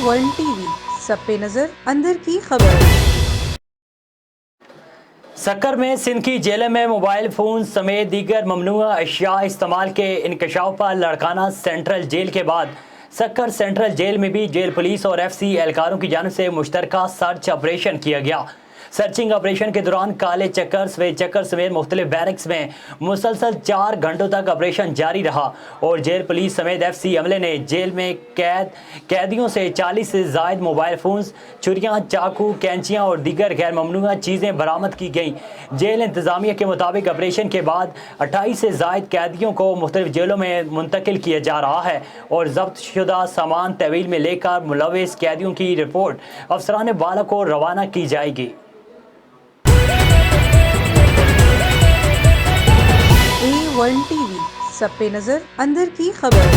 One T V سب پہ نظر اندر کی خبر۔ سکر میں سندھ کی جیلوں میں موبائل فون سمیت دیگر ممنوعہ اشیاء استعمال کے انکشاف پر لاڑکانہ سینٹرل جیل کے بعد سکر سینٹرل جیل میں بھی جیل پولیس اور ایف سی اہلکاروں کی جانب سے مشترکہ سرچ آپریشن کیا گیا۔ سرچنگ آپریشن کے دوران کالے چکر سفید چکر سمیت مختلف بیرکس میں مسلسل 4 گھنٹوں تک آپریشن جاری رہا اور جیل پولیس سمیت ایف سی عملے نے جیل میں قیدیوں سے 40 سے زائد موبائل فونز، چھریاں، چاقو، کینچیاں اور دیگر غیر ممنوعہ چیزیں برآمد کی گئیں۔ جیل انتظامیہ کے مطابق آپریشن کے بعد 28 سے زائد قیدیوں کو مختلف جیلوں میں منتقل کیا جا رہا ہے اور ضبط شدہ سامان تحویل میں لے کر ملوث قیدیوں کی رپورٹ افسران بالا کو روانہ کی جائے گی۔ ون ٹی وی سب پہ نظر اندر کی خبر۔